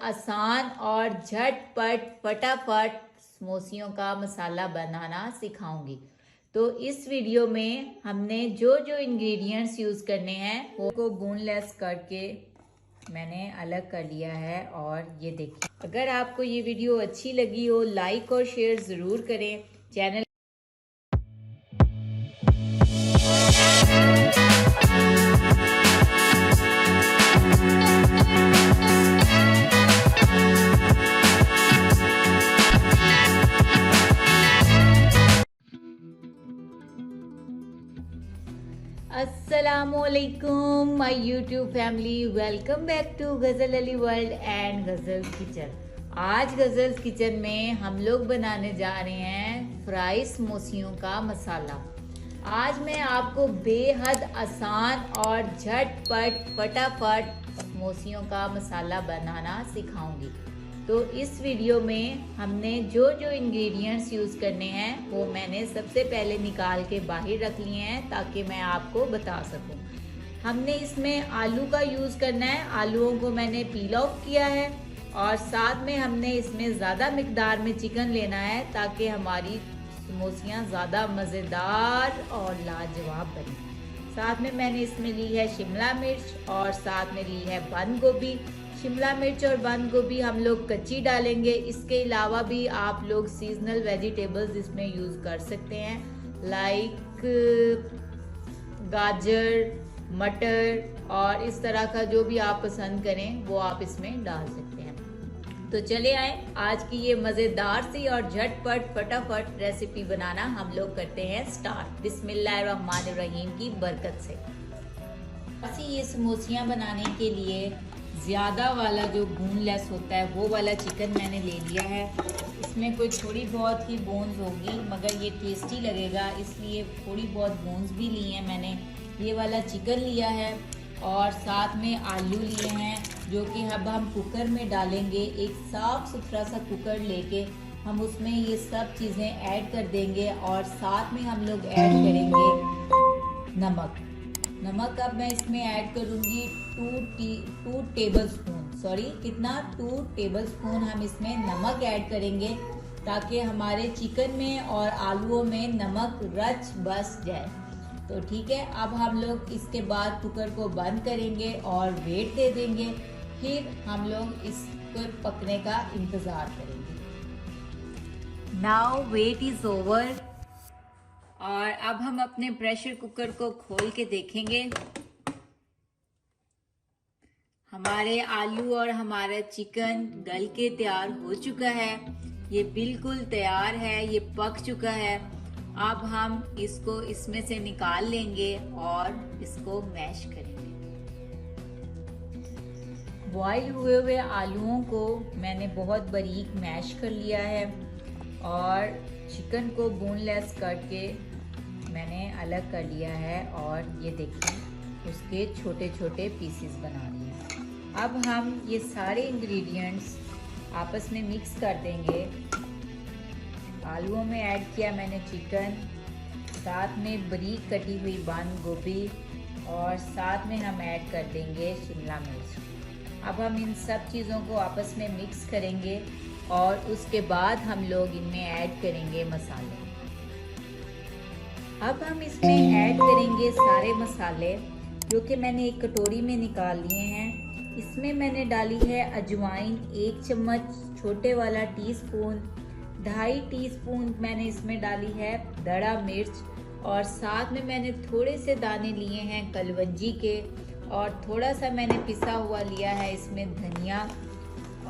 आसान और झटपट फटाफट समोसियों का मसाला बनाना सिखाऊंगी। तो इस वीडियो में हमने जो जो इंग्रेडिएंट्स यूज़ करने हैं वो को बोनलेस करके मैंने अलग कर लिया है। और ये देखिए, अगर आपको ये वीडियो अच्छी लगी हो लाइक और शेयर ज़रूर करें। चैनल अस्सलामुअलैकुम my YouTube family, welcome back to Ghazal Ali world and Ghazal kitchen. आज गज़ल किचन में हम लोग बनाने जा रहे हैं फ्राई समोसियों का मसाला। आज मैं आपको बेहद आसान और झटपट फटाफट समोसियों का मसाला बनाना सिखाऊंगी। तो इस वीडियो में हमने जो जो इंग्रेडिएंट्स यूज़ करने हैं वो मैंने सबसे पहले निकाल के बाहर रख लिए हैं ताकि मैं आपको बता सकूं। हमने इसमें आलू का यूज़ करना है। आलूओं को मैंने पील ऑफ किया है और साथ में हमने इसमें ज़्यादा मिकदार में चिकन लेना है ताकि हमारी समोसियाँ ज़्यादा मज़ेदार और लाजवाब बने। साथ में मैंने इसमें ली है शिमला मिर्च और साथ में ली है बंद गोभी। शिमला मिर्च और बंद गोभी हम लोग कच्ची डालेंगे। इसके अलावा भी आप लोग सीजनल वेजिटेबल्स इसमें यूज़ कर सकते हैं, लाइक गाजर, मटर और इस तरह का जो भी आप पसंद करें वो आप इसमें डाल सकते हैं। तो चले आए, आज की ये मज़ेदार सी और झटपट फटाफट रेसिपी बनाना हम लोग करते हैं स्टार्ट। बिस्मिल्लाहिर्रहमानिर्रहीम की बरकत से। ऐसी ये समोसियाँ बनाने के लिए ज़्यादा वाला जो बोनलेस होता है वो वाला चिकन मैंने ले लिया है। इसमें कोई थोड़ी बहुत ही बोन्स होगी मगर ये टेस्टी लगेगा, इसलिए थोड़ी बहुत बोन्स भी ली हैं मैंने। ये वाला चिकन लिया है और साथ में आलू लिए हैं जो कि अब हम कुकर में डालेंगे। एक साफ़ सुथरा सा कुकर लेके हम उसमें ये सब चीज़ें ऐड कर देंगे और साथ में हम लोग ऐड करेंगे नमक अब मैं इसमें ऐड करूँगी 2 टेबल स्पून, कितना 2 टेबल स्पून हम इसमें नमक ऐड करेंगे ताकि हमारे चिकन में और आलूओं में नमक रच बस जाए। तो ठीक है, अब हम लोग इसके बाद कुकर को बंद करेंगे और वेट दे देंगे। फिर हम लोग इसको पकने का इंतज़ार करेंगे। नाउ वेट इज़ ओवर और अब हम अपने प्रेशर कुकर को खोल के देखेंगे। हमारे आलू और हमारा चिकन गल के तैयार हो चुका है। ये बिल्कुल तैयार है, ये पक चुका है। अब हम इसको इसमें से निकाल लेंगे और इसको मैश करेंगे। बॉईल हुए आलूओं को मैंने बहुत बारीक मैश कर लिया है और चिकन को बोनलेस करके मैंने अलग कर लिया है और ये देखिए उसके छोटे छोटे पीसेस बना लिए हैं। अब हम ये सारे इंग्रेडिएंट्स आपस में मिक्स कर देंगे। आलूओं में ऐड किया मैंने चिकन, साथ में बारीक कटी हुई बंद गोभी और साथ में हम ऐड कर देंगे शिमला मिर्च। अब हम इन सब चीज़ों को आपस में मिक्स करेंगे और उसके बाद हम लोग इनमें ऐड करेंगे मसाले। अब हम इसमें ऐड करेंगे सारे मसाले जो कि मैंने एक कटोरी में निकाल लिए हैं। इसमें मैंने डाली है अजवाइन 1 चम्मच, छोटे वाला टीस्पून, 2.5 टीस्पून मैंने इसमें डाली है दड़ा मिर्च और साथ में मैंने थोड़े से दाने लिए हैं कलवंजी के और थोड़ा सा मैंने पिसा हुआ लिया है इसमें धनिया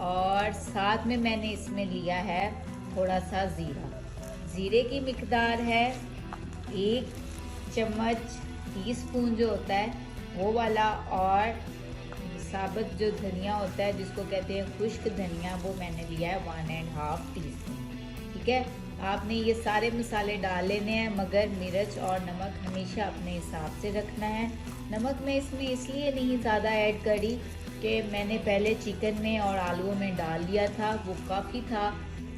और साथ में मैंने इसमें लिया है थोड़ा सा जीरे की मिकदार है 1 चम्मच, टीस्पून जो होता है वो वाला, और साबुत जो धनिया होता है जिसको कहते हैं खुश्क धनिया वो मैंने लिया है 1.5 टीस्पून। ठीक है, आपने ये सारे मसाले डाल लेने हैं मगर मिर्च और नमक हमेशा अपने हिसाब से रखना है। नमक मैं इसमें इसलिए नहीं ज़्यादा ऐड करी कि मैंने पहले चिकन में और आलूओं में डाल दिया था, वो काफ़ी था।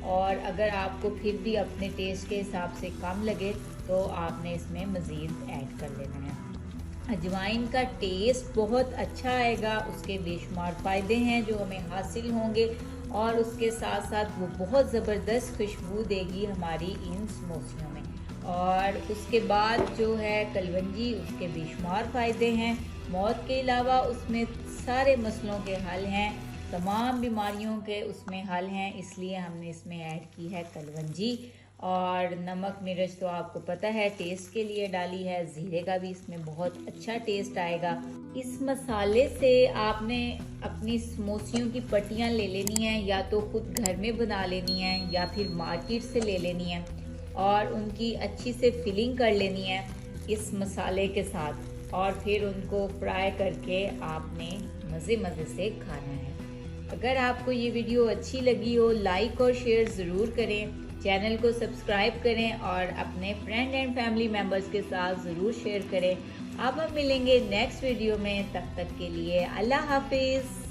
और अगर आपको फिर भी अपने टेस्ट के हिसाब से कम लगे तो आपने इसमें मज़ीद ऐड कर लेना है। अजवाइन का टेस्ट बहुत अच्छा आएगा, उसके बेशुमार फ़ायदे हैं जो हमें हासिल होंगे और उसके साथ साथ वो बहुत ज़बरदस्त खुशबू देगी हमारी इन समोसियों में। और उसके बाद जो है कलवंजी, उसके बेशुमार फ़ायदे हैं। मौत के अलावा उसमें सारे मसलों के हल हैं, तमाम बीमारियों के उसमें हल हैं, इसलिए हमने इसमें ऐड की है कलवंजी। और नमक मिर्च तो आपको पता है टेस्ट के लिए डाली है, ज़ीरे का भी इसमें बहुत अच्छा टेस्ट आएगा। इस मसाले से आपने अपनी समोसियों की पट्टियाँ ले लेनी है, या तो खुद घर में बना लेनी है या फिर मार्केट से ले लेनी है और उनकी अच्छी से फिलिंग कर लेनी है इस मसाले के साथ, और फिर उनको फ्राई करके आपने मज़े मज़े से खाना है। अगर आपको ये वीडियो अच्छी लगी हो, लाइक और शेयर ज़रूर करें, चैनल को सब्सक्राइब करें और अपने फ्रेंड एंड फैमिली मेम्बर्स के साथ ज़रूर शेयर करें। अब हम मिलेंगे नेक्स्ट वीडियो में, तब तक के लिए अल्लाह हाफिज़।